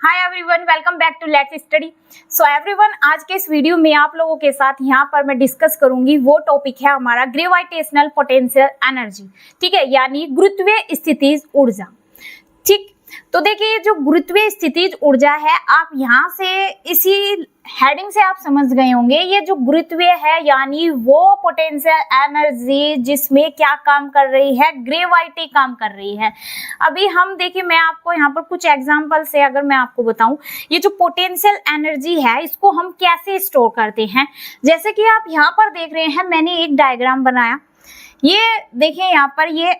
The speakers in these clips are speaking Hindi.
Hi everyone, welcome back to let's study. So everyone, आज के इस वीडियो में आप लोगों के साथ यहाँ पर मैं डिस्कस करूंगी वो टॉपिक है हमारा ग्रेविटेशनल पोटेंशियल एनर्जी। ठीक है, यानी गुरुत्वीय स्थितिज ऊर्जा। ठीक, तो देखिए जो गुरुत्वीय स्थितिज ऊर्जा है, आप यहाँ से इसी हेडिंग से आप समझ गए होंगे ये जो गुरुत्वीय है यानी वो पोटेंशियल एनर्जी जिसमें क्या काम कर रही है, ग्रेविटी काम कर रही है। अभी हम देखिए, मैं आपको यहाँ पर कुछ एग्जांपल से अगर मैं आपको बताऊं, ये जो पोटेंशियल एनर्जी है इसको हम कैसे स्टोर करते हैं। जैसे कि आप यहाँ पर देख रहे हैं, मैंने एक डायग्राम बनाया। ये देखिए यहाँ पर ये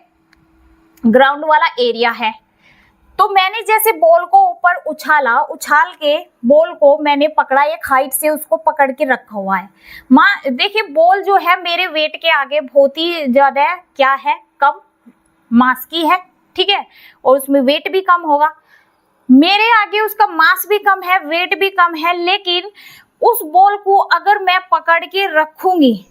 ग्राउंड वाला एरिया है। तो मैंने जैसे बॉल को ऊपर उछाल के बॉल को मैंने पकड़ा, एक हाइट से उसको पकड़ के रखा हुआ है। देखिए बॉल जो है मेरे वेट के आगे बहुत ही ज्यादा क्या है, कम मास की है। ठीक है, और उसमें वेट भी कम होगा। मेरे आगे उसका मास भी कम है, वेट भी कम है, लेकिन उस बॉल को अगर मैं पकड़ के रखूंगी,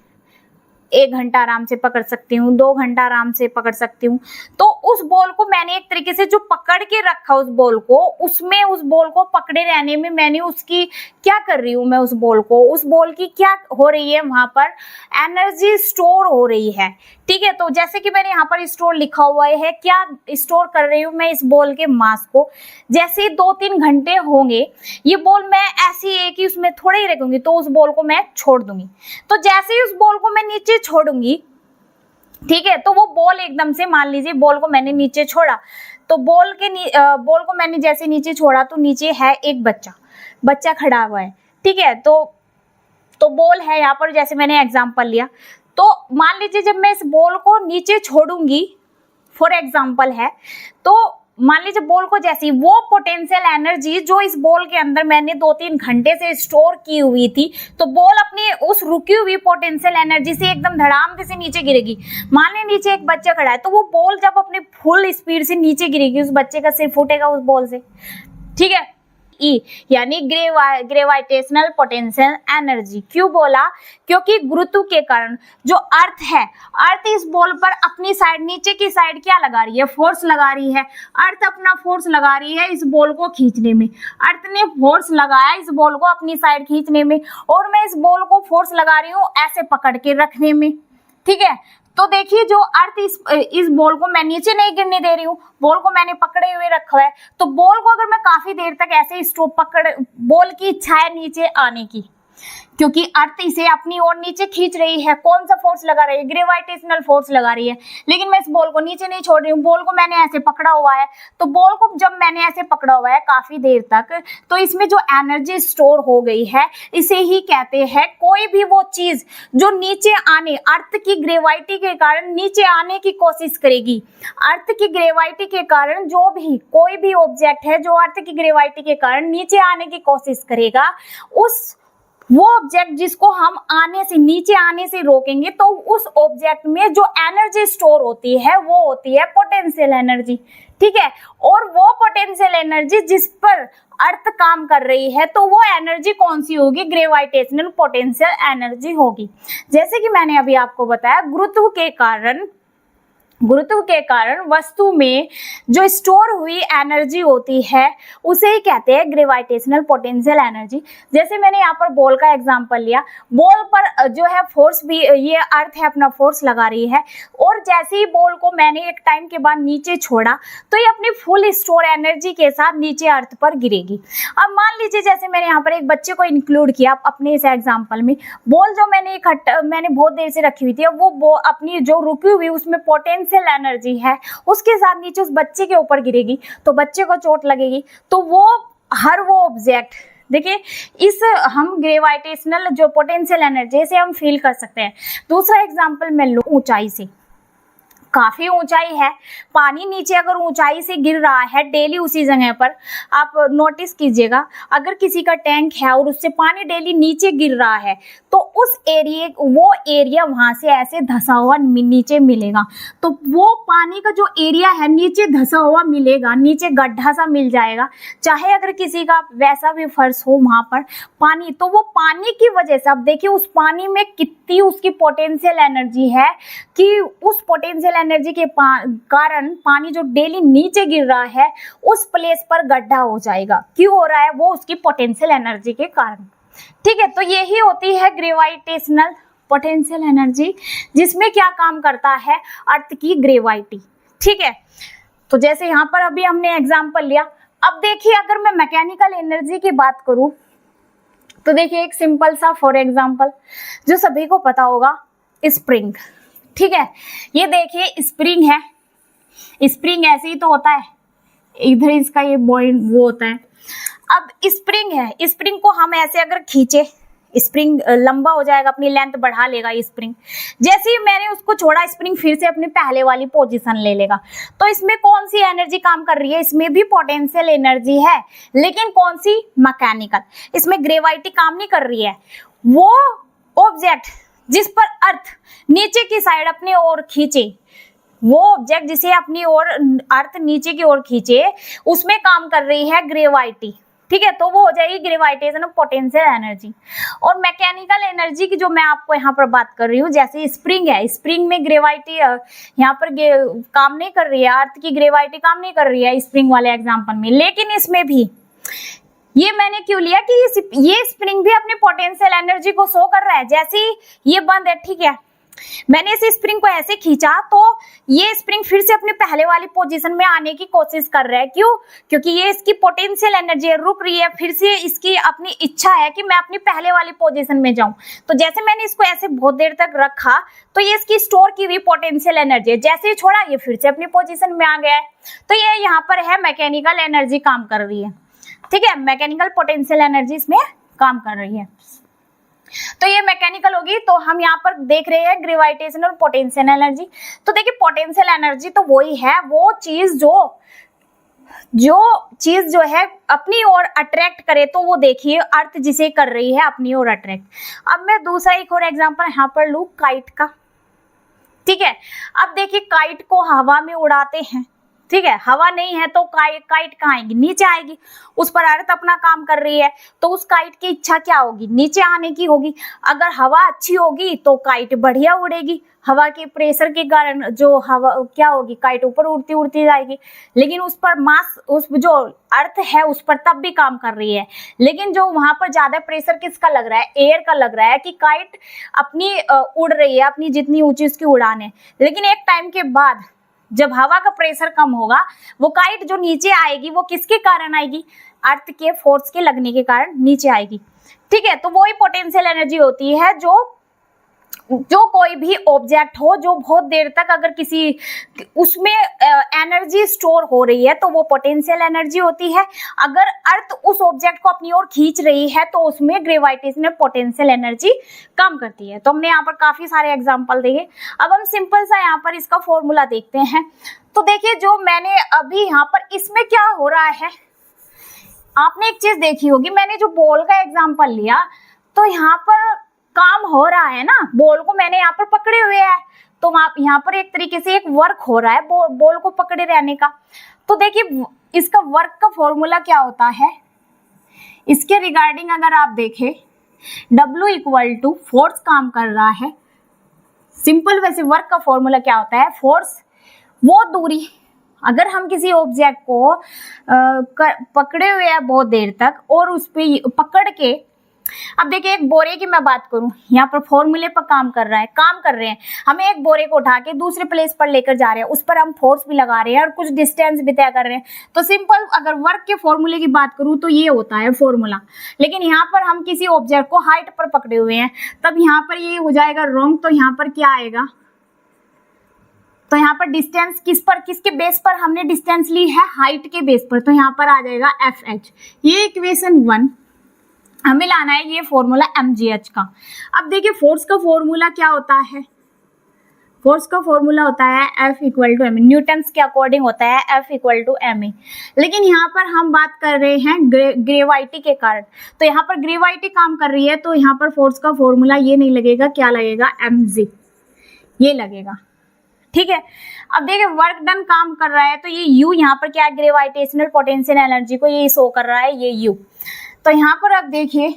1 घंटा आराम से पकड़ सकती हूँ, 2 घंटा आराम से पकड़ सकती हूँ। तो उस बॉल को मैंने एक तरीके से जो पकड़ के रखा उस बॉल को, उसमें उस बॉल को पकड़े रहने में मैंने उसकी क्या कर रही हूँ, मैं उस बॉल की क्या हो रही है, वहां पर एनर्जी स्टोर हो रही है। ठीक है, तो जैसे कि मैंने यहाँ पर स्टोर लिखा हुआ है, क्या स्टोर कर रही हूँ मैं इस बॉल के मास को। जैसे 2-3 घंटे होंगे, ये बॉल मैं ऐसी एक ही उसमें थोड़े ही रखूंगी, तो उस बॉल को मैं छोड़ दूंगी। तो जैसे ही उस बॉल को मैं नीचे छोड़ूंगी, ठीक है, तो वो बॉल एकदम से, मान लीजिए बॉल को मैंने नीचे छोड़ा, तो बॉल को मैंने जैसे नीचे छोड़ा तो नीचे है एक बच्चा खड़ा हुआ है। ठीक है, तो बॉल है यहाँ पर, जैसे मैंने एग्जांपल लिया, तो मान लीजिए जब मैं इस बॉल को नीचे छोड़ूंगी, फॉर एग्जांपल है, तो मान लीजिए बॉल को जैसी वो पोटेंशियल एनर्जी जो इस बॉल के अंदर मैंने 2-3 घंटे से स्टोर की हुई थी, तो बॉल अपनी उस रुकी हुई पोटेंशियल एनर्जी से एकदम धड़ाम से नीचे गिरेगी। मान लीजिए नीचे एक बच्चा खड़ा है, तो वो बॉल जब अपनी फुल स्पीड से नीचे गिरेगी, उस बच्चे का सिर फूटेगा उस बॉल से। ठीक है, ई यानी ग्रेविटेशनल पोटेंशियल एनर्जी। क्यों बोला? क्योंकि गुरुत्व के कारण जो अर्थ है, अर्थ इस बॉल पर अपनी साइड, नीचे की साइड क्या लगा रही है, फोर्स लगा रही है। अर्थ अपना फोर्स लगा रही है इस बॉल को खींचने में। अर्थ ने फोर्स लगाया इस बॉल को अपनी साइड खींचने में, और मैं इस बॉल को फोर्स लगा रही हूँ ऐसे पकड़ के रखने में। ठीक है, तो देखिए जो अर्थ इस बॉल को मैं नीचे नहीं गिरने दे रही हूँ, बॉल को मैंने पकड़े हुए रखा है। तो बॉल को अगर मैं काफी देर तक ऐसे बॉल की इच्छा है नीचे आने की, क्योंकि अर्थ इसे अपनी ओर नीचे खींच रही है। कौन सा फोर्स लगा रही है? ग्रेविटेशनल फोर्स लगा रही है। लेकिन मैं इस बॉल को नीचे नहीं छोड़ रही हूँ, बॉल को मैंने ऐसे पकड़ा हुआ है। तो बॉल को जब मैंने ऐसे पकड़ा हुआ है काफी देर तक, तो इसमें जो एनर्जी स्टोर हो गई है, इसे ही कहते हैं, कोई भी वो चीज जो नीचे आने, अर्थ की ग्रेविटी के कारण नीचे आने की कोशिश करेगी, अर्थ की ग्रेविटी के कारण जो भी कोई भी ऑब्जेक्ट है जो अर्थ की ग्रेविटी के कारण नीचे आने की कोशिश करेगा, वो ऑब्जेक्ट जिसको हम नीचे आने से रोकेंगे, तो उस ऑब्जेक्ट में जो एनर्जी स्टोर होती है वो होती है पोटेंशियल एनर्जी। ठीक है, और वो पोटेंशियल एनर्जी जिस पर अर्थ काम कर रही है, तो वो एनर्जी कौन सी होगी? ग्रेविटेशनल पोटेंशियल एनर्जी होगी। जैसे कि मैंने अभी आपको बताया, गुरुत्व के कारण वस्तु में जो स्टोर हुई एनर्जी होती है उसे ही कहते हैं ग्रेविटेशनल पोटेंशियल एनर्जी। जैसे मैंने यहाँ पर बॉल का एग्जांपल लिया, बॉल पर जो है फोर्स भी, ये अर्थ है अपना फोर्स लगा रही है, और जैसे ही बॉल को मैंने एक टाइम के बाद नीचे छोड़ा, तो ये अपनी फुल स्टोर एनर्जी के साथ नीचे अर्थ पर गिरेगी। अब मान लीजिए जैसे मैंने यहाँ पर एक बच्चे को इंक्लूड किया अपने इस एग्जाम्पल में, बॉल जो मैंने बहुत देर से रखी हुई थी, वो अपनी जो रुकी हुई उसमें पोटेंशियल एनर्जी है उसके साथ नीचे उस बच्चे के ऊपर गिरेगी, तो बच्चे को चोट लगेगी। तो वो ऑब्जेक्ट, देखिए इस हम ग्रेविटेशनल जो पोटेंशियल एनर्जी से हम फील कर सकते हैं। दूसरा एग्जांपल मैं लूं, ऊंचाई से, काफी ऊंचाई है, पानी नीचे अगर ऊंचाई से गिर रहा है डेली उसी जगह पर, आप नोटिस कीजिएगा, अगर किसी का टैंक है और उससे पानी डेली नीचे गिर रहा है, तो वो एरिया वहां से ऐसे धसा हुआ नीचे मिलेगा। तो वो पानी का जो एरिया है नीचे धसा हुआ मिलेगा, नीचे गड्ढा सा मिल जाएगा। चाहे अगर किसी का वैसा भी फर्श हो वहां पर पानी, तो वो पानी की वजह से, अब देखिए उस पानी में कितनी उसकी पोटेंशियल एनर्जी है कि उस पोटेंशियल एनर्जी के कारण पानी जो डेली नीचे गिर रहा है उस प्लेस पर गड्ढा हो जाएगा। क्यों हो रहा है? वो उसकी पोटेंशियल एनर्जी के कारण। ठीक है, तो यही होती है ग्रेविटेशनल पोटेंशियल एनर्जी, जिसमें क्या काम करता है? अर्थ की ग्रेविटी। ठीक है, तो जैसे यहाँ पर अभी हमने एग्जांपल लिया। अब देखिए अगर मैं मैकेनिकल एनर्जी की बात करूं तो देखिए एक सिंपल सा फॉर एग्जांपल जो सभी को पता होगा, स्प्रिंग। ठीक है, ये देखिए स्प्रिंग है, स्प्रिंग ऐसे ही तो होता है, इधर इसका ये पॉइंट वो होता है। अब स्प्रिंग है, स्प्रिंग को हम ऐसे अगर खींचे, स्प्रिंग लंबा हो जाएगा, अपनी लेंथ बढ़ा लेगा स्प्रिंग। जैसे ही मैंने उसको छोड़ा, स्प्रिंग फिर से अपनी पहले वाली पोजीशन ले लेगा। तो इसमें कौन सी एनर्जी काम कर रही है? इसमें भी पोटेंशियल एनर्जी है, लेकिन कौन सी? मैकेनिकल। इसमें ग्रेविटी काम नहीं कर रही है। वो ऑब्जेक्ट जिस पर अर्थ नीचे की साइड अपनी ओर खींचे, वो ऑब्जेक्ट जिसे अपनी ओर अर्थ नीचे की ओर खींचे, उसमें काम कर रही है ग्रेविटी। ठीक है, तो वो हो जाएगी ग्रेविटेशन ऑफ पोटेंशियल एनर्जी। और मैकेनिकल एनर्जी की जो मैं आपको यहाँ पर बात कर रही हूँ, जैसे स्प्रिंग है, स्प्रिंग में ग्रेविटी यहाँ पर काम नहीं कर रही है, अर्थ की ग्रेविटी काम नहीं कर रही है स्प्रिंग वाले एग्जाम्पल में। लेकिन इसमें भी ये मैंने क्यों लिया कि ये स्प्रिंग भी अपनी पोटेंशियल एनर्जी को शो कर रहा है। जैसे ही ये बंद है, ठीक है, मैंने इस स्प्रिंग को ऐसे खींचा तो ये स्प्रिंग फिर से अपने पहले वाली पोजीशन में आने की कोशिश कर रहा है। क्यों? क्योंकि ये इसकी पोटेंशियल एनर्जी है, रुक रही है, फिर से इसकी अपनी इच्छा है कि मैं अपनी पहले वाली पोजीशन में जाऊं। तो जैसे मैंने इसको ऐसे बहुत देर तक रखा तो ये इसकी स्टोर की हुई पोटेंशियल एनर्जी है, जैसे ही छोड़ा ये फिर से अपनी पोजीशन में आ गया है। तो ये यहाँ पर है मैकेनिकल एनर्जी काम कर रही है। ठीक है, मैकेनिकल पोटेंशियल एनर्जी इसमें काम कर रही है। तो ये मैकेनिकल होगी। तो हम यहाँ पर देख रहे हैं ग्रेविटेशनल पोटेंशियल एनर्जी। तो देखिए पोटेंशियल एनर्जी तो वही है, वो चीज जो है अपनी ओर अट्रैक्ट करे, तो वो देखिए अर्थ जिसे कर रही है अपनी ओर अट्रैक्ट। अब मैं दूसरा एक और एग्जांपल यहाँ पर लूं काइट का। ठीक है, अब देखिए काइट को हवा में उड़ाते हैं। ठीक है, हवा नहीं है तो काइट कहाँ आएगी? नीचे आएगी। उस पर अर्थ अपना काम कर रही है, तो उस काइट की इच्छा क्या होगी? नीचे आने की होगी। अगर हवा अच्छी होगी तो काइट बढ़िया उड़ेगी, हवा के प्रेशर के कारण जो हवा क्या होगी, काइट ऊपर उड़ती उड़ती जाएगी। लेकिन उस पर मास, उस जो अर्थ है उस पर तब भी काम कर रही है, लेकिन जो वहां पर ज्यादा प्रेशर किसका लग रहा है? एयर का लग रहा है कि काइट अपनी उड़ रही है, अपनी जितनी ऊंची उसकी उड़ान है। लेकिन एक टाइम के बाद जब हवा का प्रेशर कम होगा, वो काइट जो नीचे आएगी वो किसके कारण आएगी? अर्थ के फोर्स के लगने के कारण नीचे आएगी। ठीक है, तो वही पोटेंशियल एनर्जी होती है जो कोई भी ऑब्जेक्ट हो जो बहुत देर तक अगर किसी उसमें एनर्जी स्टोर हो रही है तो वो पोटेंशियल एनर्जी होती है। अगर अर्थ उस ऑब्जेक्ट को अपनी ओर खींच रही है तो उसमें ग्रेविटेशनल पोटेंशियल एनर्जी काम करती है। तो हमने यहाँ पर काफी सारे एग्जांपल देखे। अब हम सिंपल सा यहाँ पर इसका फॉर्मूला देखते हैं। तो देखिए जो मैंने अभी यहाँ पर इसमें क्या हो रहा है, आपने एक चीज देखी होगी, मैंने जो बॉल का एग्जाम्पल लिया तो यहाँ पर काम हो रहा है ना, बॉल को मैंने यहाँ पर पकड़े हुए है, तो यहाँ पर एक तरीके से एक वर्क हो रहा है बॉल को पकड़े रहने का। तो देखिए इसका वर्क का फॉर्मूला क्या होता है, इसके रिगार्डिंग अगर आप देखें W इक्वल टू फोर्स काम कर रहा है। सिंपल वैसे वर्क का फॉर्मूला क्या होता है? फोर्स वो दूरी, अगर हम किसी ऑब्जेक्ट को पकड़े हुए हैं बहुत देर तक और उस पे पकड़ के, अब देखिए एक बोरे की मैं बात करूं, यहाँ पर फॉर्मूले पर काम कर रहे हैं, हमें एक बोरे को उठा के दूसरे प्लेस पर लेकर जा रहे हैं, उस पर हम फोर्स भी लगा रहे हैं और कुछ डिस्टेंस भी तय कर रहे हैं। तो सिंपल अगर वर्क के फॉर्मूले की बात करूं तो ये होता है फॉर्मूला। लेकिन यहाँ पर हम किसी ऑब्जेक्ट को हाइट पर पकड़े हुए हैं, तब यहाँ पर ये हो जाएगा रॉन्ग। तो यहाँ पर क्या आएगा? तो यहाँ पर डिस्टेंस किसके बेस पर हमने डिस्टेंस ली है? हाइट के बेस पर। तो यहाँ पर आ जाएगा FH। ये इक्वेशन 1 हमें लाना है, ये फॉर्मूला mgh का। अब देखिए फोर्स का फॉर्मूला क्या होता है? फोर्स का फॉर्मूला होता है F equal to m, Newton's के अकॉर्डिंग होता है F इक्वल टू ma। लेकिन यहाँ पर हम बात कर रहे हैं ग्रेविटी के कारण, तो यहाँ पर ग्रेविटी काम कर रही है, तो यहाँ पर फोर्स का फॉर्मूला ये नहीं लगेगा, क्या लगेगा? mg ये लगेगा। ठीक है, अब देखिए वर्क डन काम कर रहा है, तो ये U यहाँ पर क्या है? ग्रेविटेशनल पोटेंशियल एनर्जी को ये शो कर रहा है, ये U। तो यहाँ पर अब देखिए,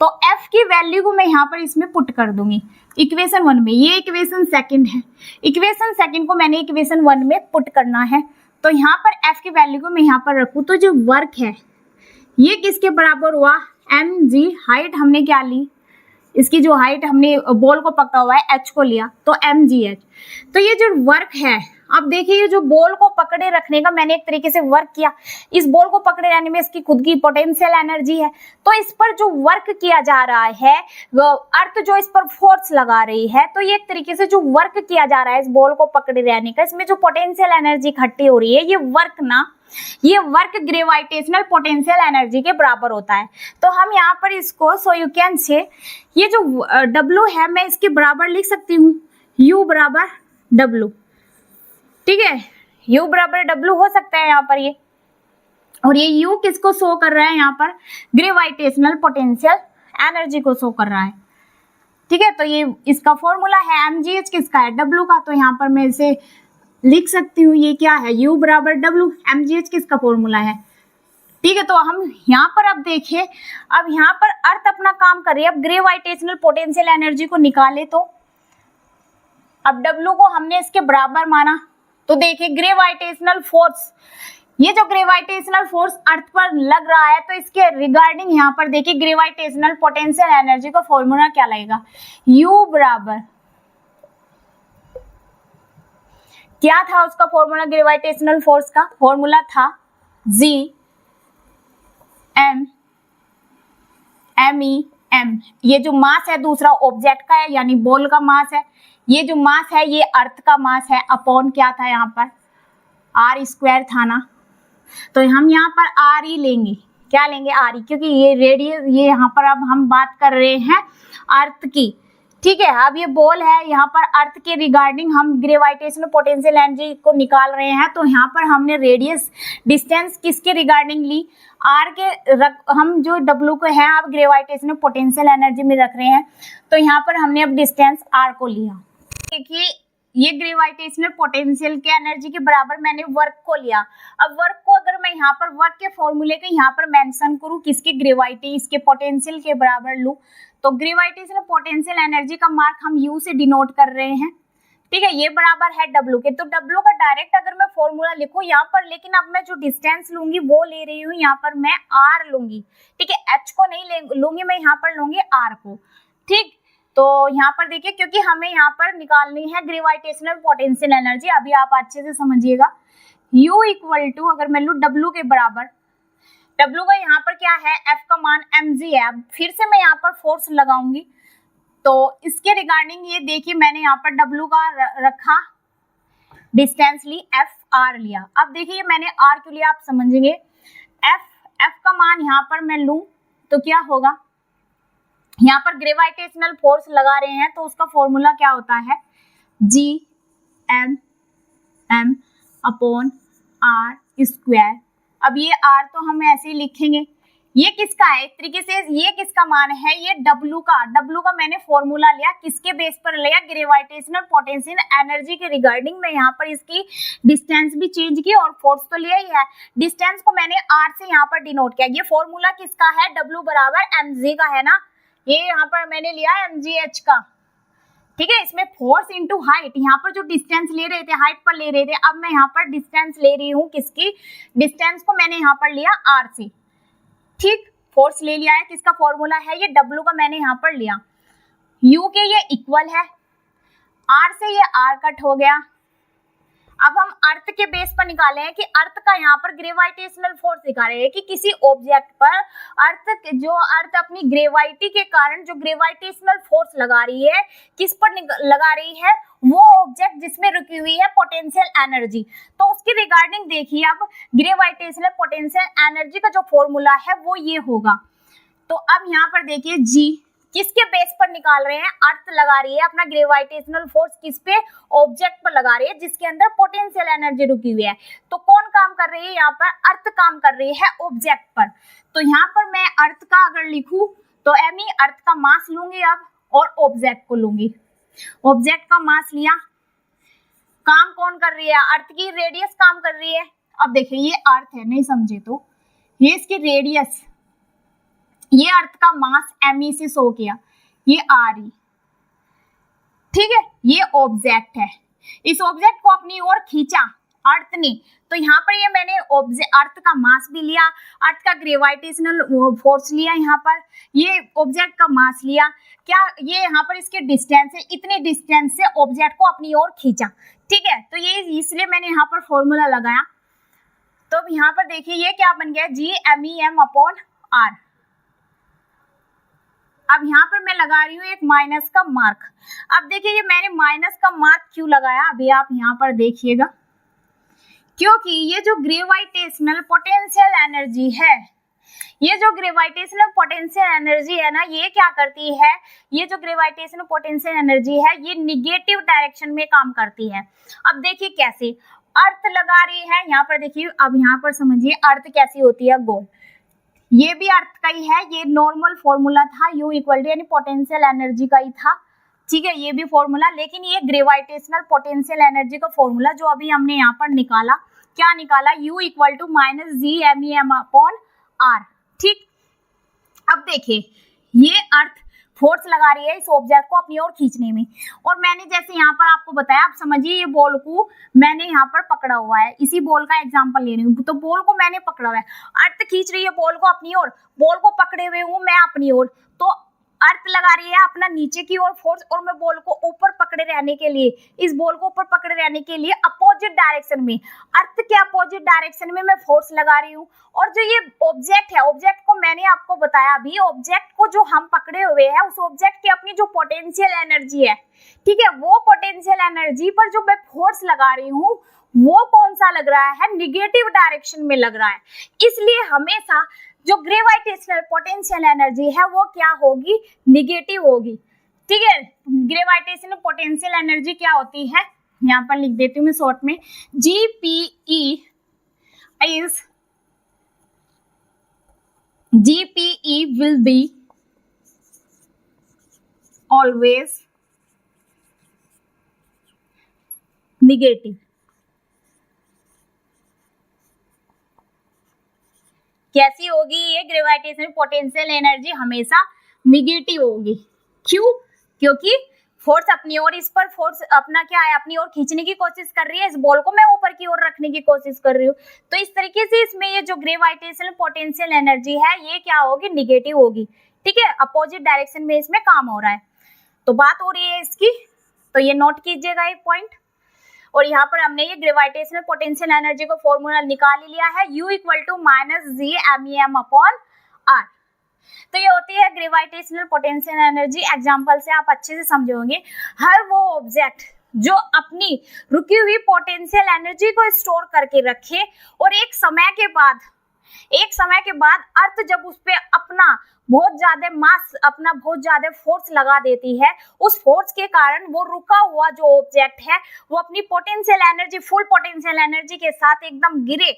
तो F की वैल्यू को मैं यहाँ पर इसमें पुट कर दूंगी। इक्वेशन 1 में, ये इक्वेशन सेकंड है, इक्वेशन सेकंड को मैंने इक्वेशन 1 में पुट करना है। तो यहाँ पर एफ की वैल्यू को मैं यहाँ पर रखूँ तो जो वर्क है ये किसके बराबर हुआ, mg, हाइट हमने क्या ली, इसकी जो हाइट हमने बॉल को पकड़ा हुआ है h को लिया तो mgh। तो ये जो वर्क है, अब देखिए ये जो बॉल को पकड़े रखने का मैंने एक तरीके से वर्क किया, इस बॉल को पकड़े रहने में इसकी खुद की पोटेंशियल एनर्जी है। तो इस पर जो वर्क किया जा रहा है, अर्थ जो इस पर फोर्स लगा रही है, तो ये एक तरीके से जो वर्क किया जा रहा है इस बॉल को पकड़े रहने का, इसमें जो पोटेंशियल एनर्जी इकट्ठी हो रही है, ये वर्क ग्रेविटेशनल पोटेंशियल एनर्जी के बराबर होता है। तो हम यहाँ पर इसको, सो यू कैन से, ये जो W है मैं इसके बराबर लिख सकती हूँ U बराबर W, ठीक है, U बराबर W हो सकता है यहाँ पर ये, और ये U किसको शो कर रहा है, यहाँ पर ग्रेविटेशनल पोटेंशियल एनर्जी को शो कर रहा है, ठीक है। तो ये इसका फॉर्मूला है, mgh किसका है, W का, तो यहाँ पर मैं इसे लिख सकती हूँ, ये क्या है, U बराबर W, mgh किसका फॉर्मूला है, ठीक है। तो हम यहाँ पर अब देखें, अब यहाँ पर अर्थ अपना काम कर रही है, अब ग्रेविटेशनल पोटेंशियल एनर्जी को निकाले तो अब W को हमने इसके बराबर माना, तो देखिए ग्रेविटेशनल फोर्स, ये जो ग्रेविटेशनल फोर्स अर्थ पर लग रहा है, तो इसके रिगार्डिंग यहाँ पर देखिए ग्रेविटेशनल पोटेंशियल एनर्जी का फॉर्मूला क्या लगेगा, U बराबर, क्या था उसका फॉर्मूला, ग्रेविटेशनल फोर्स का फॉर्मूला था G M M E M, ये जो मास है दूसरा ऑब्जेक्ट का है, यानी बॉल का मास है, ये जो मास है ये अर्थ का मास है, अपॉन क्या था यहाँ पर R स्क्वायर था ना, तो हम यहाँ पर R ही लेंगे, क्या लेंगे, R ही, क्योंकि ये रेडियस, ये यहाँ पर अब हम बात कर रहे हैं अर्थ की, ठीक है। अब ये बॉल है, यहाँ पर अर्थ के रिगार्डिंग हम ग्रेविटेशनल पोटेंशियल एनर्जी को निकाल रहे हैं, तो यहाँ पर हमने रेडियस डिस्टेंस किसके रिगार्डिंग ली, R के हम जो W को है अब ग्रेविटेशनल पोटेंशियल एनर्जी में रख रहे हैं, तो यहाँ पर हमने अब डिस्टेंस R को लिया। देखिए ये ग्रेविटेशनल पोटेंशियल के एनर्जी के बराबर मैंने वर्क को लिया। अब वर्क को अगर मैं यहाँ पर वर्क के फॉर्मूले के यहाँ पर मेंशन करूँ, किसके ग्रेविटी, इसके पोटेंशियल के बराबर लूँ, तो ग्रेविटेशनल पोटेंशियल एनर्जी का मार्क हम U से डिनोट कर रहे हैं, ठीक है, ये बराबर है W के। तो W का डायरेक्ट अगर मैं फॉर्मूला लिखूं यहाँ पर, लेकिन अब मैं जो डिस्टेंस लूंगी वो ले रही हूँ यहाँ पर मैं R लूंगी, ठीक है, H को नहीं लूंगी मैं, यहाँ पर लूंगी R को, ठीक। तो यहाँ पर देखिए, क्योंकि हमें यहाँ पर निकालनी है ग्रेविटेशनल पोटेंशियल एनर्जी, अभी आप अच्छे से समझिएगा, U इक्वल टू, अगर मैं लूँ W के बराबर, W का यहाँ पर क्या है, F का मान mg है, अब फिर से मैं यहाँ पर फोर्स लगाऊंगी, तो इसके रिगार्डिंग ये देखिए मैंने यहाँ पर W का रखा, डिस्टेंस ली, F R लिया। अब देखिए मैंने R क्यों लिया आप समझेंगे, F का मान यहाँ पर मैं लूँ तो क्या होगा, यहाँ पर ग्रेविटेशनल फोर्स लगा रहे हैं तो उसका फॉर्मूला क्या होता है, G M M upon R square. अब ये R तो हम ऐसे ही लिखेंगे, ये किसका है, एक तरीके से ये किसका मान है, ये W का मैंने फॉर्मूला लिया, किसके बेस पर लिया, ग्रेविटेशनल पोटेंशियल एनर्जी के रिगार्डिंग में यहाँ पर इसकी डिस्टेंस भी चेंज की और फोर्स तो लिया ही है, डिस्टेंस को मैंने R से यहाँ पर डिनोट किया। ये फॉर्मूला किसका है, W बराबर mg का है ना, ये यहाँ पर मैंने लिया mgh का, ठीक है। इसमें फोर्स इंटू हाइट, यहाँ पर जो डिस्टेंस ले रहे थे हाइट पर ले रहे थे, अब मैं यहाँ पर डिस्टेंस ले रही हूँ, किसकी, डिस्टेंस को मैंने यहाँ पर लिया R से, ठीक, फोर्स ले लिया है, किसका फॉर्मूला है, ये W का मैंने यहाँ पर लिया, U के ये इक्वल है, R से ये R कट हो गया। अब हम अर्थ के बेस पर निकाले हैं कि अर्थ का यहाँ पर ग्रेविटेशनल फोर्स दिखा रहे हैं कि किसी ऑब्जेक्ट पर अर्थ अपनी ग्रेविटी के कारण जो ग्रेविटेशनल फोर्स लगा रही है, किस पर लगा रही है, वो ऑब्जेक्ट जिसमें रुकी हुई है पोटेंशियल एनर्जी। तो उसके रिगार्डिंग देखिए, अब ग्रेविटेशनल पोटेंशियल एनर्जी का जो फॉर्मूला है वो ये होगा। तो अब यहाँ पर देखिए G किसके बेस पर निकाल रहे हैं, अर्थ लगा रही है अपना ग्रेविटेशनल फोर्स किस पे, ऑब्जेक्ट पर लगा रही है जिसके अंदर पोटेंशियल एनर्जी रुकी हुई है। तो कौन काम कर रही है, यहाँ पर अर्थ काम कर रही है ऑब्जेक्ट पर। तो यहाँ पर मैं अर्थ का अगर लिखूं तो m ही अर्थ का मास लूंगी अब, और ऑब्जेक्ट को लूंगी, ऑब्जेक्ट का मास लिया। काम कौन कर रही है, अर्थ की रेडियस काम कर रही है। अब देखिए ये अर्थ है, नहीं समझे तो ये इसकी रेडियस, ये अर्थ का मास me से शो किया, ये r, ठीक है, ये ऑब्जेक्ट है, इस ऑब्जेक्ट को अपनी ओर खींचा अर्थ ने, तो यहाँ पर ये मैंने अर्थ का मास भी लिया, अर्थ का ग्रेविटेशनल फोर्स लिया, यहाँ पर ये ऑब्जेक्ट का मास लिया, क्या ये यहाँ पर इसके डिस्टेंस है, इतने डिस्टेंस से ऑब्जेक्ट को अपनी ओर खींचा। ठीक है, तो ये इसलिए मैंने यहाँ पर फॉर्मूला लगाया। तो अब यहाँ पर देखिए ये क्या बन गया, G_MEM/r। अब यहाँ पर मैं लगा रही हूँ एक माइनस का मार्क। अब देखिए ये मैंने माइनस का मार्क क्यों लगाया, अभी आप यहाँ पर देखिएगा, क्योंकि ये जो ग्रेविटेशनल पोटेंशियल एनर्जी है, ये जो ग्रेविटेशनल पोटेंशियल एनर्जी है ना, ये क्या करती है, ये जो ग्रेविटेशनल पोटेंशियल एनर्जी है ये निगेटिव डायरेक्शन में काम करती है। अब देखिए कैसे, अर्थ लगा रही है यहाँ पर, देखिए अब यहाँ पर समझिए अर्थ कैसी होती है, गोल, ये भी अर्थ का ही है, ये नॉर्मल फॉर्मूला था, U इक्वल टू यानी पोटेंशियल एनर्जी का ही था। ठीक है, ये भी फॉर्मूला, लेकिन ये ग्रेविटेशनल पोटेंशियल एनर्जी का फॉर्मूला जो अभी हमने यहाँ पर निकाला, क्या निकाला, U इक्वल टू -G_MEM/r। ठीक, अब देखिए ये अर्थ फोर्स लगा रही है इस ऑब्जेक्ट को अपनी ओर खींचने में, और मैंने जैसे यहाँ पर आपको बताया, आप समझिए ये बॉल को मैंने यहाँ पर पकड़ा हुआ है, इसी बॉल का एग्जांपल ले रही हूँ, तो बॉल को मैंने पकड़ा हुआ है, अर्थ खींच रही है बॉल को अपनी ओर, बॉल को पकड़े हुए हूँ मैं अपनी ओर, तो अर्थ लगा रही है अपना नीचे की ओर फोर्स, और मैं बॉल को ऊपर पकड़े रहने के लिए, इस बॉल को ऊपर पकड़े रहने के लिए अपोजिट डायरेक्शन में, अर्थ के अपोजिट डायरेक्शन में मैं फोर्स लगा रही हूँ। और जो ये ऑब्जेक्ट है, ऑब्जेक्ट को मैंने आपको बताया अभी, ऑब्जेक्ट को जो हम पकड़े हुए हैं, उस ऑब्जेक्ट की अपनी जो पोटेंशियल एनर्जी है, ठीक है, वो पोटेंशियल एनर्जी पर जो मैं फोर्स लगा रही हूँ वो कौन सा लग रहा है, निगेटिव डायरेक्शन में लग रहा है। इसलिए हमेशा जो ग्रेविटेशनल पोटेंशियल एनर्जी है वो क्या होगी, निगेटिव होगी। ठीक है, ग्रेविटेशनल पोटेंशियल एनर्जी क्या होती है, यहाँ पर लिख देती हूँ मैं शॉर्ट में, GPE will be always negative। कैसी होगी ये ग्रेविटेशनल पोटेंशियल एनर्जी, हमेशा निगेटिव होगी। क्यों, क्योंकि फोर्स अपनी ओर, इस पर फोर्स अपना क्या है, अपनी ओर खींचने की कोशिश कर रही है, इस बॉल को मैं ऊपर की ओर रखने की कोशिश कर रही हूँ, तो इस तरीके से इसमें ये जो ग्रेविटेशनल पोटेंशियल एनर्जी है ये क्या होगी, निगेटिव होगी। ठीक है, अपोजिट डायरेक्शन में इसमें काम हो रहा है, तो बात हो रही है इसकी, तो ये नोट कीजिएगा एक पॉइंट। और यहाँ पर हमने ये ग्रेविटेशनल पोटेंशियल एनर्जी को फॉर्मूला निकाल लिया है, U इक्वल टू -G_MEM/r। तो ये होती है ग्रेविटेशनल पोटेंशियल एनर्जी। एग्जांपल से आप अच्छे से समझे होंगे, हर वो ऑब्जेक्ट जो अपनी रुकी हुई पोटेंशियल एनर्जी को स्टोर करके रखे और एक समय के बाद अर्थ जब उस पे अपना बहुत ज्यादा मास, अपना बहुत ज्यादा फोर्स लगा देती है, उस फोर्स के कारण वो रुका हुआ जो ऑब्जेक्ट है वो अपनी potential energy, full potential energy के साथ एकदम गिरे,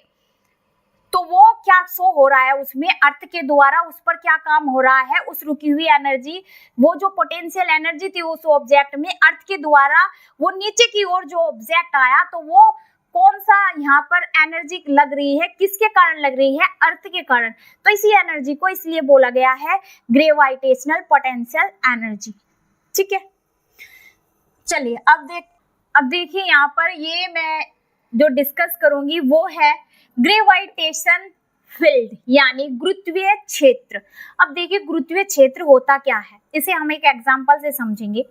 तो वो क्या शो हो रहा है उसमें, अर्थ के द्वारा उस पर क्या काम हो रहा है, उस रुकी हुई एनर्जी, वो जो पोटेंशियल एनर्जी थी उस ऑब्जेक्ट में, अर्थ के द्वारा वो नीचे की ओर जो ऑब्जेक्ट आया, तो वो कौन सा यहाँ पर एनर्जी लग रही है, किसके कारण लग रही है, अर्थ के कारण। तो इसी एनर्जी को इसलिए बोला गया है ग्रेविटेशनल पोटेंशियल एनर्जी। ठीक है, चलिए अब देखिए यहाँ पर ये मैं जो डिस्कस करूंगी वो है ग्रेविटेशन फील्ड, यानी गुरुत्वीय क्षेत्र। अब देखिए गुरुत्वीय क्षेत्र होता क्या है, इसे हम एक एग्जांपल से समझेंगे।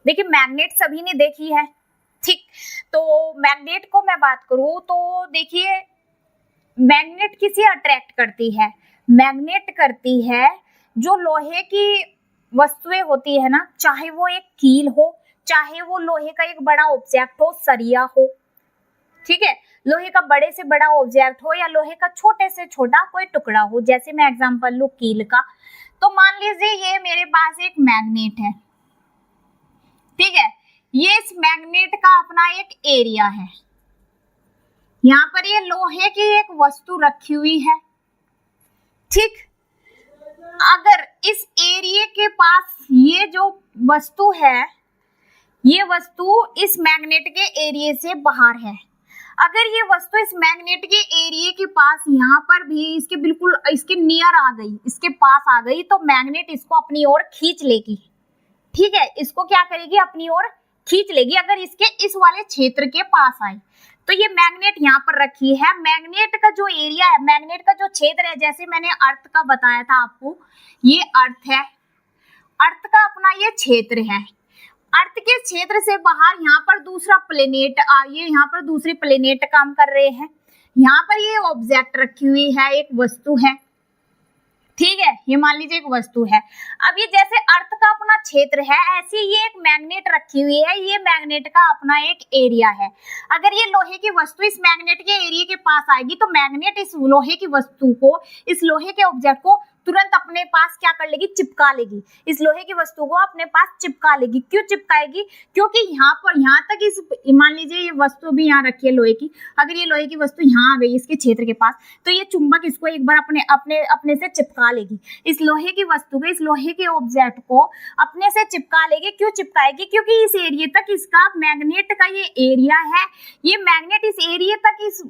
देखिए मैग्नेट सभी ने देखी है, ठीक, तो मैग्नेट को मैं बात करूं तो देखिए मैग्नेट किसे अट्रैक्ट करती है, मैग्नेट करती है जो लोहे की वस्तुएं होती है ना, चाहे वो एक कील हो, चाहे वो लोहे का एक बड़ा ऑब्जेक्ट हो, सरिया हो, ठीक है, लोहे का बड़े से बड़ा ऑब्जेक्ट हो या लोहे का छोटे से छोटा कोई टुकड़ा हो, जैसे मैं एग्जांपल लूं कील का, तो मान लीजिए ये मेरे पास एक मैग्नेट है, ठीक है, ये इस मैग्नेट का अपना एक एरिया है, यहाँ पर ये लोहे की एक वस्तु रखी हुई है, ठीक, अगर इस एरिया के पास ये जो वस्तु है, ये वस्तु इस मैग्नेट के एरिया से बाहर है, अगर ये वस्तु इस मैग्नेट के एरिया के पास यहाँ पर भी इसके बिल्कुल इसके नियर आ गई, इसके पास आ गई, तो मैग्नेट इसको अपनी ओर खींच लेगी, ठीक है, इसको क्या करेगी, अपनी ओर खींच लेगी अगर इसके इस वाले क्षेत्र के पास आए। तो ये मैग्नेट यहाँ पर रखी है, मैग्नेट का जो एरिया है, मैग्नेट का जो क्षेत्र है, जैसे मैंने अर्थ का बताया था आपको, ये अर्थ है, अर्थ का अपना ये क्षेत्र है। अर्थ के क्षेत्र से बाहर यहाँ पर दूसरा प्लेनेट ये यहाँ पर दूसरे प्लेनेट काम कर रहे हैं। यहाँ पर ये ऑब्जेक्ट रखी हुई है, एक वस्तु है, ठीक है, ये मान लीजिए एक वस्तु है। अब ये जैसे अर्थ का अपना क्षेत्र है, ऐसे ये एक मैग्नेट रखी हुई है, ये मैग्नेट का अपना एक एरिया है। अगर ये लोहे की वस्तु इस मैग्नेट के एरिया के पास आएगी तो मैग्नेट इस लोहे की वस्तु को, इस लोहे के ऑब्जेक्ट को तुरंत अपने पास क्या कर लेगी, चिपका लेगी, इस लोहे की वस्तु को अपने पास चिपका लेगी। क्यों चिपकाएगी, क्योंकि यहाँ पर, यहाँ तक इस, मान लीजिए ये वस्तु भी यहाँ रखी है लोहे की, अगर ये लोहे की वस्तु यहाँ आ गई इसके क्षेत्र के पास, तो ये चुंबक इसको एक बार अपने से चिपका लेगी, इस लोहे की वस्तु को, इस लोहे के ऑब्जेक्ट को अपने से चिपका लेगी। क्यों चिपकाएगी, क्योंकि इस एरिया तक इसका मैग्नेट का ये एरिया है, ये मैग्नेट इस एरिया तक इस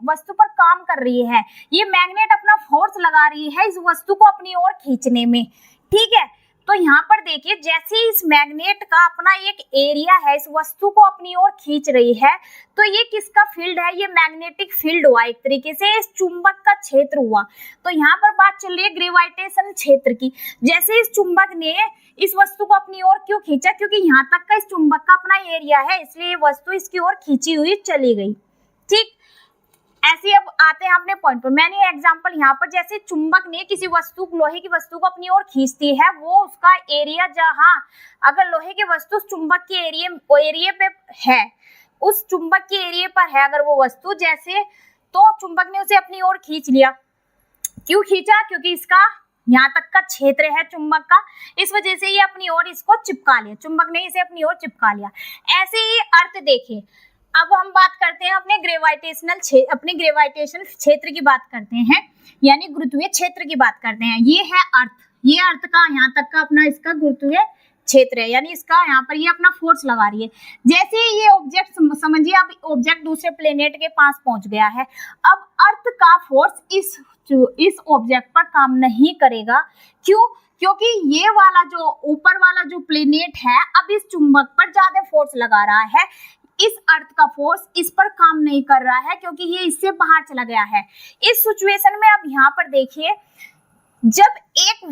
वस्तु पर काम कर रही है, ये मैग्नेट अपना फोर्स लगा रही है इस वस्तु को अपनी ओर खींचने में, ठीक है। तो यहाँ पर देखिए, जैसे इस मैग्नेट का अपना एक एरिया है, इस वस्तु को अपनी ओर खींच रही है, तो ये किसका फील्ड है, ये मैग्नेटिक फील्ड हुआ, एक तरीके से इस चुंबक का क्षेत्र हुआ। तो यहाँ पर बात चल रही है ग्रेविटेशन क्षेत्र की। जैसे इस चुंबक ने इस वस्तु को अपनी ओर क्यों खींचा, क्योंकि यहाँ तक का इस चुंबक का अपना एरिया है, इसलिए ये वस्तु इसकी ओर खींची हुई चली गई, ठीक। ऐसे अब आते हैं अपने पॉइंट पर। मैंने एग्जांपल यहाँ पर, जैसे चुंबक ने किसी वस्तु, लोहे की वस्तु को अपनी ओर खींचती है, वो उसका एरिया, जहाँ अगर लोहे की वस्तु चुंबक के एरिया पे है, उस चुंबक के एरिया पर है अगर वो वस्तु, जैसे, तो चुंबक ने उसे अपनी ओर खींच लिया। क्यों खींचा, क्योंकि इसका यहाँ तक का क्षेत्र है चुंबक का, इस वजह से ये अपनी ओर इसको चिपका लिया, चुंबक ने इसे अपनी ओर चिपका लिया। ऐसे ही अर्थ देखें। अब हम बात करते हैं अपने ग्रेविटेशन क्षेत्र की बात करते हैं, यानी गुरुत्वीय क्षेत्र की बात करते हैं। ये है अर्थ, ये अर्थ का यहाँ तक का अपना इसका गुरुत्वीय क्षेत्र है, यानी इसका यहाँ पर ये अपना फोर्स लगा रही है। जैसे ये ऑब्जेक्ट, समझिए अब ऑब्जेक्ट दूसरे प्लेनेट के पास पहुंच गया है, अब अर्थ का फोर्स इस ऑब्जेक्ट पर काम नहीं करेगा। क्यों, क्योंकि ये वाला जो ऊपर वाला जो प्लेनेट है, अब इस चुंबक पर ज्यादा फोर्स लगा रहा है, इस अर्थ का फोर्स इस पर काम नहीं कर रहा है, क्योंकि ये इससे बाहर चला गया है। इस सिचुएशन में अब यहाँ पर देखिए, जब एक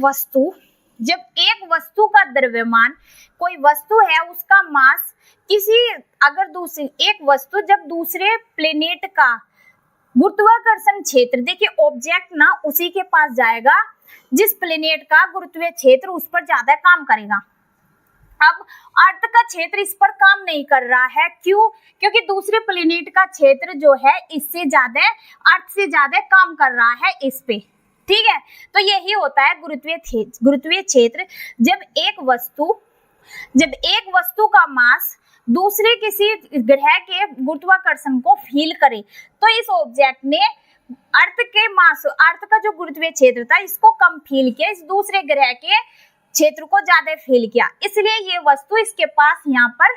वस्तु का द्रव्यमान, कोई वस्तु है उसका मास एक वस्तु जब दूसरे प्लेनेट का गुरुत्वाकर्षण क्षेत्र, देखिए ऑब्जेक्ट ना उसी के पास जाएगा जिस प्लेनेट का गुरुत्वीय क्षेत्र उस पर ज्यादा काम करेगा। अब अर्थ का क्षेत्र इस पर काम नहीं कर रहा है। क्यों, क्योंकि दूसरे प्लेनेट का क्षेत्र जो है इससे ज्यादा, अर्थ से ज्यादा काम कर रहा है इस पे, ठीक है। तो यही होता है गुरुत्वीय क्षेत्र। जब एक वस्तु का मास दूसरे किसी ग्रह के गुरुत्वाकर्षण को फील करे, तो इस ऑब्जेक्ट ने अर्थ का जो गुरुत्वीय क्षेत्र था इसको कम फील किया, इस दूसरे ग्रह के क्षेत्र को ज्यादा फील किया, इसलिए ये वस्तु इसके पास यहाँ पर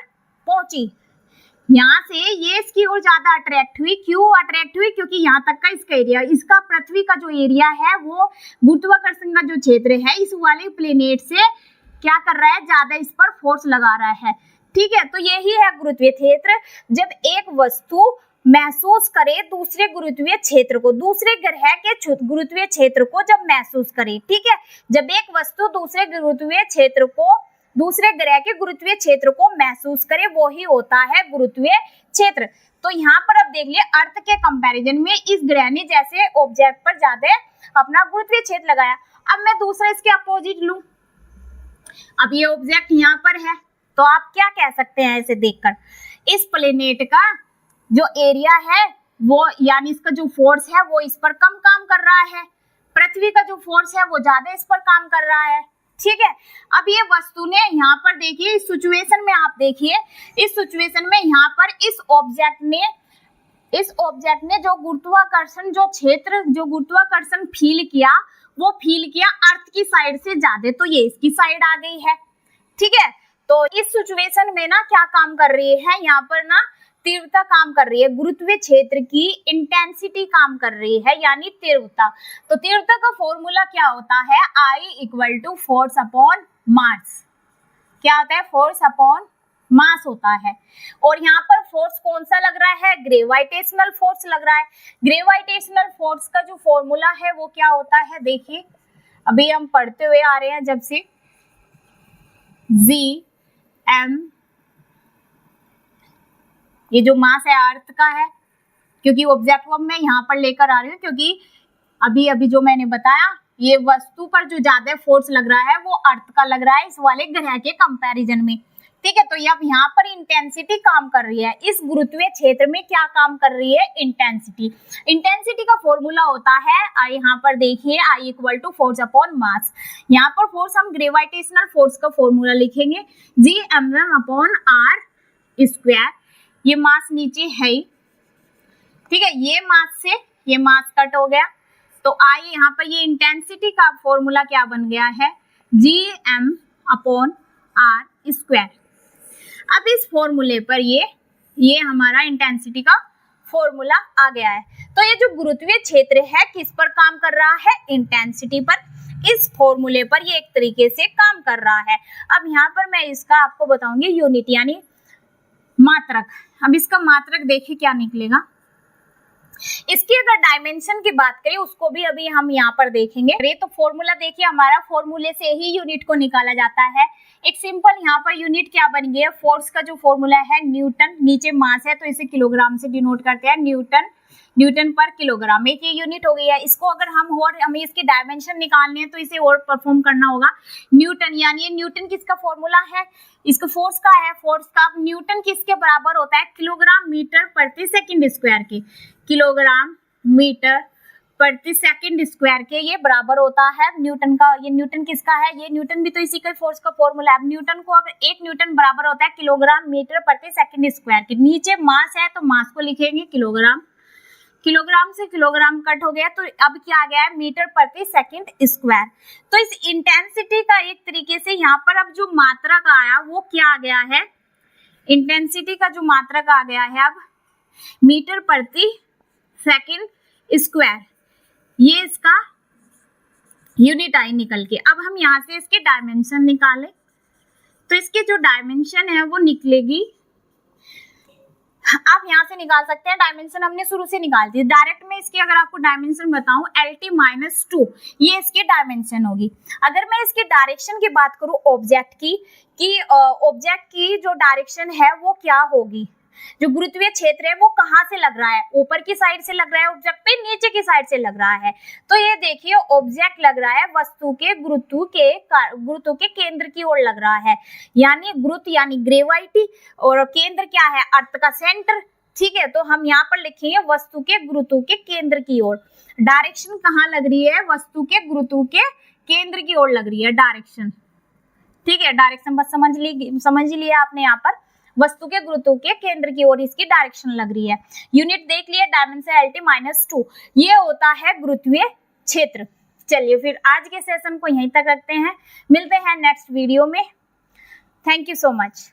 पहुंची। यहाँ से ये इसकी ओर ज्यादा अट्रैक्ट हुई। क्यों अट्रैक्ट हुई, क्योंकि यहाँ तक का इसका एरिया, इसका पृथ्वी का जो एरिया है वो गुरुत्वाकर्षण का जो क्षेत्र है इस वाले प्लेनेट से क्या कर रहा है, ज्यादा इस पर फोर्स लगा रहा है, ठीक है। तो यही है गुरुत्वीय क्षेत्र। जब एक वस्तु महसूस करे दूसरे गुरुत्वीय क्षेत्र को, दूसरे ग्रह के गुरुत्वीय क्षेत्र को जब महसूस करे, ठीक है, जब एक वस्तु दूसरे ग्रह के गुरुत्वीय क्षेत्र को महसूस करे, वो ही होता है गुरुत्वीय क्षेत्र। तो यहाँ पर अब देख लिया, अर्थ के कंपैरिजन में इस ग्रह ने जैसे ऑब्जेक्ट पर ज्यादा अपना गुरुत्वीय क्षेत्र लगाया। अब मैं दूसरा इसके अपोजिट लूं, अब ये ऑब्जेक्ट यहाँ पर है, तो आप क्या कह सकते हैं ऐसे देखकर, इस प्लेनेट का जो एरिया है वो, यानी इसका जो फोर्स है वो इस पर कम काम कर रहा है, पृथ्वी का जो फोर्स है वो ज्यादा इस पर काम कर रहा है, ठीक है। अब ये वस्तु ने यहाँ पर देखिए, इस सिचुएशन में आप देखिए, इस सिचुएशन में यहाँ पर इस ऑब्जेक्ट ने जो गुरुत्वाकर्षण फील किया, वो फील किया अर्थ की साइड से ज्यादा, तो ये इसकी साइड आ गई है, ठीक है। तो इस सिचुएशन में ना क्या काम कर रही है, यहाँ पर ना तीव्रता काम कर रही है, गुरुत्वीय क्षेत्र की इंटेंसिटी काम कर रही है, यानी तीव्रता। तो तीव्रता का फॉर्मूला क्या होता है, I = फोर्स अपॉन मास, क्या होता है, फोर्स अपॉन मास होता है। और यहाँ पर फोर्स कौन सा लग रहा है, ग्रेविटेशनल फोर्स लग रहा है। ग्रेविटेशनल फोर्स का जो फॉर्मूला है वो क्या होता है, देखिए अभी हम पढ़ते हुए आ रहे हैं जब से, Gm, ये जो मास है अर्थ का है, क्योंकि ऑब्जेक्ट को मैं यहाँ पर लेकर आ रही हूँ, क्योंकि अभी अभी जो मैंने बताया ये वस्तु पर जो ज्यादा फोर्स लग रहा है वो अर्थ का लग रहा है इस वाले ग्रह के कंपैरिजन में। ठीक है, तो अब यहाँ पर इंटेंसिटी काम कर रही है, इस गुरुत्वीय क्षेत्र में क्या काम कर रही है, इंटेंसिटी। इंटेंसिटी का फॉर्मूला होता है, यहाँ पर देखिए I equal to force upon mass. यहाँ पर फोर्स हम ग्रेविटेशनल फोर्स का फॉर्मूला लिखेंगे Gm अपॉन r स्क्वायर। ये मास नीचे है ही, ठीक है, ये मास से ये मास कट हो गया, तो आइए यहाँ पर ये इंटेंसिटी का फॉर्मूला क्या बन गया है, Gm अपॉन r स्क्वायर। अब इस फॉर्मूले पर ये हमारा इंटेंसिटी का फॉर्मूला आ गया है। तो ये जो गुरुत्वीय क्षेत्र है किस पर काम कर रहा है, इंटेंसिटी पर। इस फॉर्मूले पर ये एक तरीके से काम कर रहा है। अब यहाँ पर मैं इसका आपको बताऊंगी यूनिट यानी मात्रक। अब इसका मात्रक देखिए क्या निकलेगा। इसकी अगर डायमेंशन की बात करें उसको भी अभी हम यहाँ पर देखेंगे। तो फॉर्मूला देखिए, हमारा फॉर्मूले से ही यूनिट को निकाला जाता है। एक सिंपल यहाँ पर यूनिट क्या बन गया, फोर्स का जो फॉर्मूला है न्यूटन, नीचे मास है तो इसे किलोग्राम से डिनोट करते हैं, न्यूटन पर किलोग्राम, एक ये यूनिट हो गई है। इसको अगर हमें इसकी डायमेंशन निकालनी है तो इसे और परफॉर्म करना होगा, न्यूटन, यानी ये न्यूटन किसका फॉर्मूला है, इसका फोर्स का है, फोर्स का न्यूटन किसके बराबर होता है, किलोग्राम मीटर प्रति सेकंड स्क्वायर के, किलोग्राम मीटर प्रति सेकंड स्क्वायर के ये बराबर होता है न्यूटन का। ये न्यूटन किसका है, ये न्यूटन भी तो इसी का फोर्स का फॉर्मूला है। न्यूटन को अगर 1 न्यूटन बराबर होता है किलोग्राम मीटर प्रति सेकंड स्क्वायर के, नीचे मास है तो मास को लिखेंगे किलोग्राम, किलोग्राम से किलोग्राम कट हो गया, तो अब क्या आ गया है, मीटर प्रति सेकंड स्क्वायर। तो इस इंटेंसिटी का एक तरीके से यहाँ पर अब जो मात्रक आया वो क्या आ गया है, इंटेंसिटी का जो मात्रक आ गया है अब मीटर प्रति सेकंड स्क्वायर, ये इसका यूनिट आई निकल के। अब हम यहाँ से इसके डायमेंशन निकालें तो इसके जो डायमेंशन है वो निकलेगी, आप यहाँ से निकाल सकते हैं, डायमेंशन हमने शुरू से निकाल दी। डायरेक्ट में इसकी अगर आपको डायमेंशन बताऊं LT-2 ये इसकी डायमेंशन होगी। अगर मैं इसकी डायरेक्शन की बात करूं ऑब्जेक्ट की ऑब्जेक्ट की जो डायरेक्शन है वो क्या होगी, जो गुरुत्वीय क्षेत्र है वो कहाँ से लग रहा है, ऊपर की साइड से लग रहा है ऑब्जेक्ट पे, नीचे की साइड से लग रहा है। तो ये देखिए ऑब्जेक्ट लग रहा है वस्तु के गुरुत्व के केंद्र की ओर लग रहा है, यानी गुरुत्व यानी ग्रेविटी, और केंद्र क्या है, अर्थ का सेंटर। ठीक है, तो हम यहाँ पर लिखेंगे वस्तु के गुरुत्व के केंद्र की ओर। डायरेक्शन कहाँ लग रही है, वस्तु के गुरुत्व के केंद्र की ओर लग रही है डायरेक्शन। ठीक है, डायरेक्शन बस समझ लिया आपने, यहाँ पर वस्तु के गुरुत्व के केंद्र की ओर इसकी डायरेक्शन लग रही है। यूनिट देख लिया, डायमेंशन LT-2 ये होता है गुरुत्वीय क्षेत्र। चलिए फिर आज के सेशन को यहीं तक रखते हैं, मिलते हैं नेक्स्ट वीडियो में। Thank you so much.